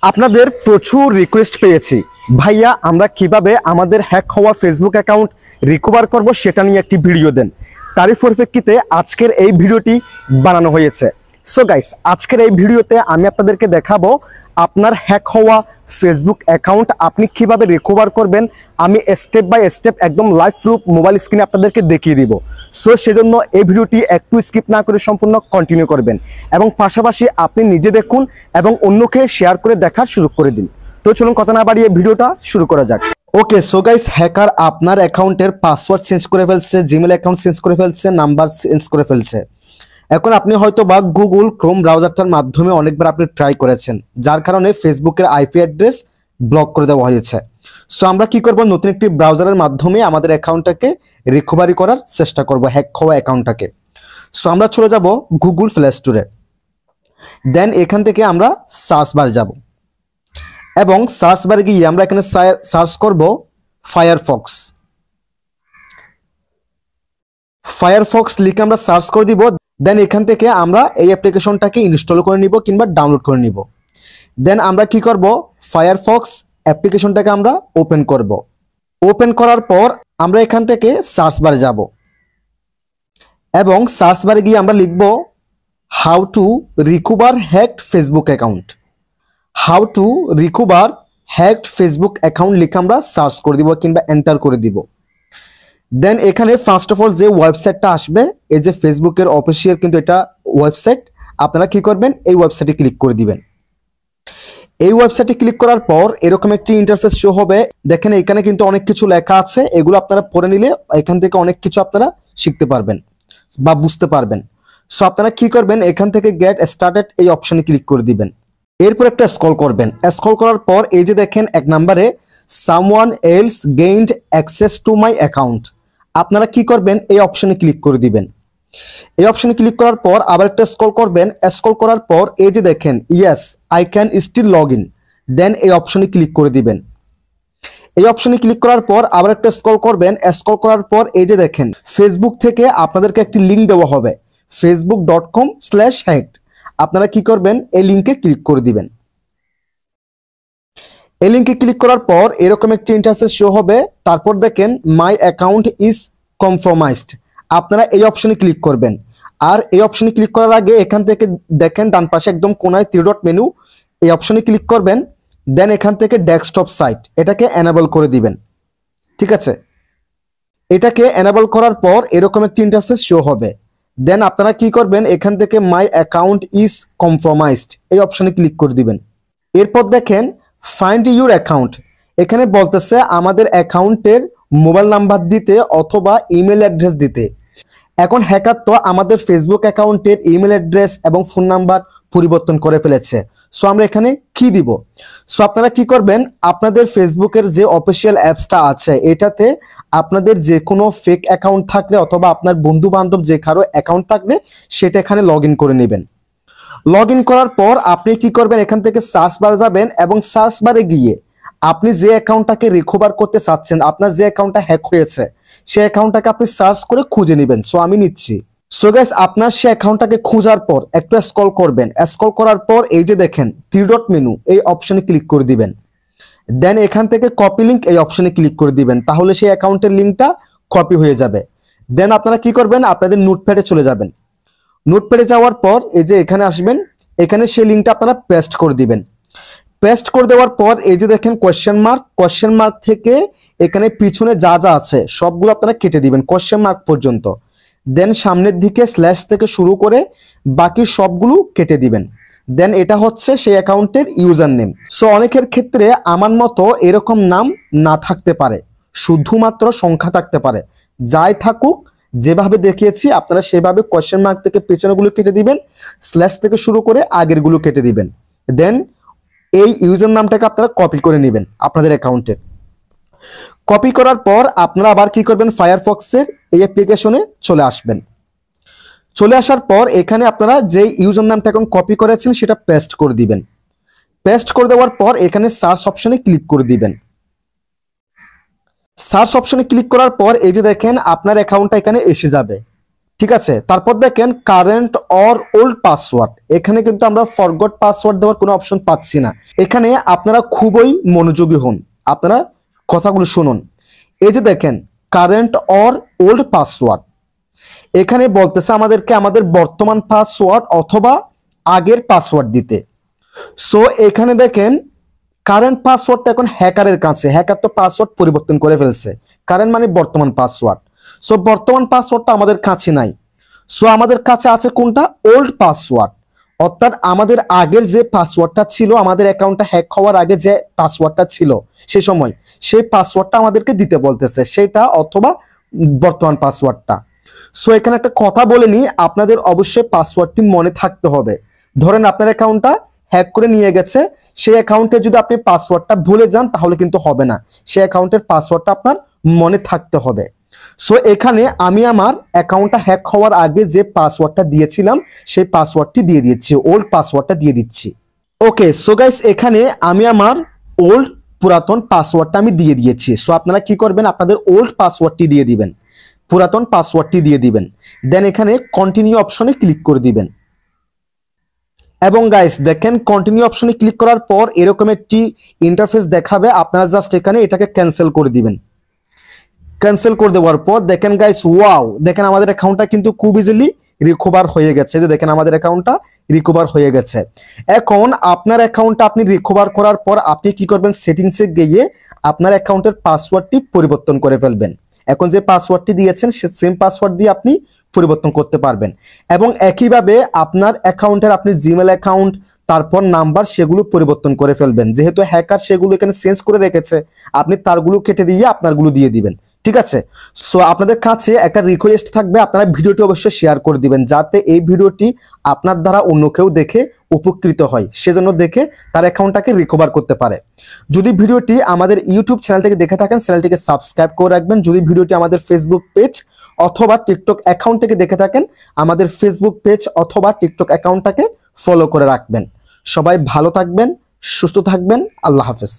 আপনাদের প্রচুর রিকোয়েস্ট পেয়েছি, ভাইয়া আমরা কিভাবে আমাদের হ্যাক হওয়া ফেসবুক অ্যাকাউন্ট রিকভার করব সেটা নিয়ে একটি ভিডিও দেন। তারই পরিপ্রেক্ষিতে আজকের এই ভিডিওটি বানানো হয়েছে। সো গাইস, আজকের এই ভিডিওতে আমি আপনাদেরকে দেখাবো আপনার হ্যাক হওয়া ফেসবুক অ্যাকাউন্ট আপনি কিভাবে রিকভার করবেন। আমি স্টেপ বাই স্টেপ একদম লাইভ প্রুফ মোবাইল স্ক্রিনে আপনাদেরকে দেখিয়ে দিব। সো সেজন্য এই ভিডিওটি একটু স্কিপ না করে সম্পূর্ণ কন্টিনিউ করবেন এবং পাশাপাশি আপনি নিজে দেখুন এবং অন্যকে শেয়ার করে দেখার সুযোগ করে দিন। তো চলুন কথা না বাড়িয়ে ভিডিওটা শুরু করা যাক। ওকে, সো গাইস, হ্যাকার আপনার অ্যাকাউন্টের পাসওয়ার্ড চেঞ্জ করে ফেলছে, জিমেল অ্যাকাউন্ট চেঞ্জ করে ফেলছে, নাম্বার চেঞ্জ করে ফেলছে। এখন আপনি হয়তো বা গুগল ক্রোম ব্রাউজারটার মাধ্যমে অনেকবার আপনি ট্রাই করেছেন, যার কারণে ফেসবুকের আইপি অ্যাড্রেস ব্লক করে দেওয়া হয়েছে। সো আমরা কি করব, নতুন একটি ব্রাউজারের মাধ্যমে আমাদের অ্যাকাউন্টটাকে রিকভারি করার চেষ্টা করব, হ্যাক হওয়া অ্যাকাউন্টটাকে। সো আমরা চলে যাব গুগল প্লে স্টোরে, দেন এখান থেকে আমরা সার্চ বার যাব এবং সার্চ বারে গিয়ে আমরা এখানে সার্চ করব ফায়ারফক্স। ফায়ারফক্স লিখে আমরা সার্চ করে দিব। দেন এখান থেকে আমরা এই অ্যাপ্লিকেশনটাকে ইনস্টল করে নিব কিংবা ডাউনলোড করে নিব। দেন আমরা কি করব, ফায়ারফক্স অ্যাপ্লিকেশনটাকে আমরা ওপেন করব। ওপেন করার পর আমরা এখান থেকে সার্চ বারে যাব এবং সার্চ বারে গিয়ে আমরা লিখব how to recover hacked Facebook account. How to recover hacked Facebook account লিখে আমরা সার্চ করে দিব কিংবা এন্টার করে দিব। দেন এখানে ফার্স্ট অফ অল যে ওয়েবসাইটটা আসবে, এই যে ফেসবুকের অফিসিয়াল কিন্তু এটা ওয়েবসাইট, আপনারা কি করবেন, এই ওয়েবসাইটে ক্লিক করে দিবেন। এই ওয়েবসাইটে ক্লিক করার পর এরকম একটি ইন্টারফেস শো হবে। দেখেন এখানে কিন্তু অনেক কিছু লেখা আছে, এগুলো আপনারা পড়ে নিলে এখান থেকে অনেক কিছু আপনারা শিখতে পারবেন বা বুঝতে পারবেন। সো আপনারা কি করবেন, এখান থেকে গেট স্টার্টেড এই অপশনে ক্লিক করে দিবেন। এরপর একটা স্ক্রল করবেন। স্ক্রল করার পর এই যে দেখেন এক নম্বরে someone else gained access to my account, আপনারা কি করবেন, এই অপশনে ক্লিক করে দিবেন। এই অপশনে ক্লিক করার পর আবার একটা স্ক্রল করবেন। স্ক্রল করার পর এই যে দেখেন yes I can still log in, then এই অপশনে ক্লিক করে দিবেন। এই অপশনে ক্লিক করার পর আবার একটা স্ক্রল করবেন। স্ক্রল করার পর এই যে দেখেন ফেসবুক থেকে আপনাদেরকে একটি লিঙ্ক দেওয়া হবে, facebook.com/hacked, আপনারা কি করবেন, এই লিঙ্কে ক্লিক করে দিবেন। এই লিঙ্কে ক্লিক করার পর এরকম একটি ইন্টারফেস শো হবে। তারপর দেখেন মাই অ্যাকাউন্ট ইজ কম্প্রোমাইজড, আপনারা এই অপশনে ক্লিক করবেন। আর এই অপশনে ক্লিক করার আগে এখান থেকে দেখেন ডান পাশে একদম কোনায় 3 ডট মেনু, এই অপশনে ক্লিক করবেন। দেন এখান থেকে ডেস্কটপ সাইট এটাকে এনেবল করে দিবেন। ঠিক আছে, এটাকে এনেবল করার পর এরকম একটি ইন্টারফেস শো হবে। দেন আপনারা কি করবেন, এখান থেকে মাই অ্যাকাউন্ট ইজ কম্প্রোমাইজড এই অপশনে ক্লিক করে দিবেন। এরপর দেখেন ফাইন্ড ইউর অ্যাকাউন্ট, এখানে বলতেছে আমাদের অ্যাকাউন্টের মোবাইল নাম্বার দিতে অথবা ইমেল অ্যাড্রেস দিতে। এখন হ্যাকার তো আমাদের ফেসবুক অ্যাকাউন্টের ইমেল অ্যাড্রেস এবং ফোন নাম্বার পরিবর্তন করে ফেলেছে। সো আমরা এখানে কি দিব, সো আপনারা কি করবেন, আপনাদের ফেসবুকের যে অফিসিয়াল অ্যাপসটা আছে এটাতে আপনাদের যে কোনো ফেক অ্যাকাউন্ট থাকলে অথবা আপনার বন্ধু বান্ধব যে কারো অ্যাকাউন্ট থাকলে সেটা এখানে লগ ইন করে নেবেন। লগ ইন করার পর আপনি কি করবেন, এখান থেকে সার্চ বারে যাবেন এবং সার্চ বারে গিয়ে আপনি যে অ্যাকাউন্টটাকে রিকভার করতে চাচ্ছেন, আপনার যে অ্যাকাউন্টটা হ্যাক হয়েছে সেই অ্যাকাউন্টটাকে আপনি সার্চ করে খুঁজে নেবেন। সো আমি নিচ্ছি। সো গাইস, আপনার সেই অ্যাকাউন্টটাকে খোঁজার পর একটু স্ক্রল করবেন। স্ক্রল করার পর এই যে দেখেন 3 ডট মেনু, এই অপশনে ক্লিক করে দিবেন। দেন এখান থেকে কপি লিঙ্ক এই অপশনে ক্লিক করে দিবেন, তাহলে সেই অ্যাকাউন্টের লিঙ্কটা কপি হয়ে যাবে। দেন আপনারা কি করবেন, আপনাদের নোটপ্যাডে চলে যাবেন। নোটপ্যাডে যাওয়ার পর এই যে এখানে আসবেন, এখানে সেই লিঙ্কটা আপনারা পেস্ট করে দিবেন। পেস্ট করে দেওয়ার পর এই যে দেখেন কোয়েশ্চেন মার্ক থেকে এখানে পিছনে যা যা আছে সবগুলো আপনারা কেটে দিবেন কোয়েশ্চেন মার্ক পর্যন্ত। দেন সামনের দিকে স্ল্যাশ থেকে শুরু করে বাকি সবগুলো কেটে দিবেন। দেন এটা হচ্ছে সেই অ্যাকাউন্টের ইউজার নেম। সো অনেকের ক্ষেত্রে আমার মতো এরকম নাম না থাকতে পারে, শুধুমাত্র সংখ্যা থাকতে পারে। যাই থাকুক, যেভাবে দেখিয়েছি আপনারা সেভাবে কোয়েশ্চেন মার্ক থেকে পেছনেগুলো কেটে দিবেন, স্ল্যাশ থেকে শুরু করে আগেরগুলো কেটে দিবেন। দেন এই ইউজার নামটাকে আপনারা কপি করে নেবেন আপনাদের অ্যাকাউন্টে। কপি করার পর আপনারা আবার কি করবেন, ফায়ারফক্সের এই অ্যাপ্লিকেশনে চলে আসবেন। চলে আসার পর এখানে আপনারা যে ইউজার নামটা এখন কপি করেছেন সেটা পেস্ট করে দিবেন। পেস্ট করে দেওয়ার পর এখানে সার্চ অপশনে ক্লিক করে দিবেন। সার্চ অপশনে ক্লিক করার পর এই যে দেখেন আপনার অ্যাকাউন্টটা এখানে এসে যাবে। ঠিক আছে, তারপর দেখেন কারেন্ট অর ওল্ড পাসওয়ার্ড, এখানে কিন্তু আমরা ফরগট পাসওয়ার্ড দেওয়ার কোনো অপশন পাচ্ছি না। এখানে আপনারা খুবই মনোযোগী হন, আপনারা কথাগুলো শুনুন। এই যে দেখেন কারেন্ট অর ওল্ড পাসওয়ার্ড, এখানে বলতেছে আমাদেরকে আমাদের বর্তমান পাসওয়ার্ড অথবা আগের পাসওয়ার্ড দিতে। সো এখানে দেখেন কারেন্ট পাসওয়ার্ডটা এখন হ্যাকারের কাছে, হ্যাকার তো পাসওয়ার্ড পরিবর্তন করে ফেলছে, কারেন্ট মানে বর্তমান পাসওয়ার্ড। সো বর্তমান পাসওয়ার্ডটা আমাদের কাছে নাই, সো আমাদের কাছে আছে কোনটা, ওল্ড পাসওয়ার্ড, অর্থাৎ আমাদের আগের যে পাসওয়ার্ডটা ছিল, আমাদের অ্যাকাউন্টটা হ্যাক হওয়ার আগে যে পাসওয়ার্ডটা ছিল সে সময়, সেই পাসওয়ার্ডটা আমাদেরকে দিতে বলতেছে, সেটা অথবা বর্তমান পাসওয়ার্ডটা। সো এখানে একটা কথা বলে নিই, আপনাদের অবশ্যই পাসওয়ার্ডটি মনে থাকতে হবে। ধরেন আপনার অ্যাকাউন্টটা হ্যাক করে নিয়ে গেছে, সেই অ্যাকাউন্টে যদি আপনি পাসওয়ার্ডটা ভুলে যান তাহলে কিন্তু হবে না, সেই অ্যাকাউন্টের পাসওয়ার্ডটা আপনার মনে থাকতে হবে। সো এখানে আমি আমার অ্যাকাউন্টটা হ্যাক হওয়ার আগে যে পাসওয়ার্ডটা দিয়েছিলাম সেই পাসওয়ার্ডটি দিয়ে দিচ্ছি, ওল্ড পাসওয়ার্ডটা দিয়ে দিচ্ছি। ওকে, সো গাইস এখানে আমি আমার ওল্ড পুরাতন পাসওয়ার্ডটা আমি দিয়ে দিয়েছি। সো আপনারা কি করবেন, আপনাদের ওল্ড পাসওয়ার্ডটি দিয়ে দিবেন, পুরাতন পাসওয়ার্ডটি দিয়ে দিবেন, দেন এখানে কন্টিনিউ অপশনে ক্লিক করে দিবেন। এবং গাইস দেখেন কন্টিনিউ অপশনে ক্লিক করার পর এরকম একটি ইন্টারফেস দেখাবে, আপনারা জাস্ট এখানে এটাকে ক্যান্সেল করে দিবেন। ক্যান্সেল করে দেওয়ার পর দেখেন গাইস, ওয়াও, দেখেন আমাদের অ্যাকাউন্টটা কিন্তু খুব ইজিলি রিকভার হয়ে গেছে। যে দেখেন আমাদের অ্যাকাউন্টটা রিকভার হয়ে গেছে। এখন আপনার অ্যাকাউন্টটা আপনি রিকভার করার পর আপনি কি করবেন, সেটিংসে গিয়ে আপনার অ্যাকাউন্টের পাসওয়ার্ডটি পরিবর্তন করে ফেলবেন। এখন যে পাসওয়ার্ডটি দিয়েছেন সে সেম পাসওয়ার্ড দিয়ে আপনি পরিবর্তন করতে পারবেন। এবং একইভাবে আপনার অ্যাকাউন্টের আপনি জিমেল অ্যাকাউন্ট তারপর নাম্বার সেগুলো পরিবর্তন করে ফেলবেন। যেহেতু হ্যাকার সেগুলো এখানে চেঞ্জ করে রেখেছে, আপনি তারগুলো কেটে দিয়ে আপনারগুলো দিয়ে দিবেন। ঠিক আছে, সো আপনাদের কাছে একটা রিকোয়েস্ট থাকবে, আপনারা ভিডিওটি অবশ্যই শেয়ার করে দিবেন, যাতে এই ভিডিওটি আপনার দ্বারা অন্য কেউ দেখে উপকৃত হয়, সেজন্য দেখে তার অ্যাকাউন্টটাকে রিকভার করতে পারে। যদি ভিডিওটি আমাদের ইউটিউব চ্যানেল থেকে দেখে থাকেন, চ্যানেলটিকে সাবস্ক্রাইব করে রাখবেন। যদি ভিডিওটি আমাদের ফেসবুক পেজ অথবা টিকটক অ্যাকাউন্ট থেকে দেখে থাকেন, আমাদের ফেসবুক পেজ অথবা টিকটক অ্যাকাউন্টটাকে ফলো করে রাখবেন। সবাই ভালো থাকবেন, সুস্থ থাকবেন, আল্লাহ হাফেজ।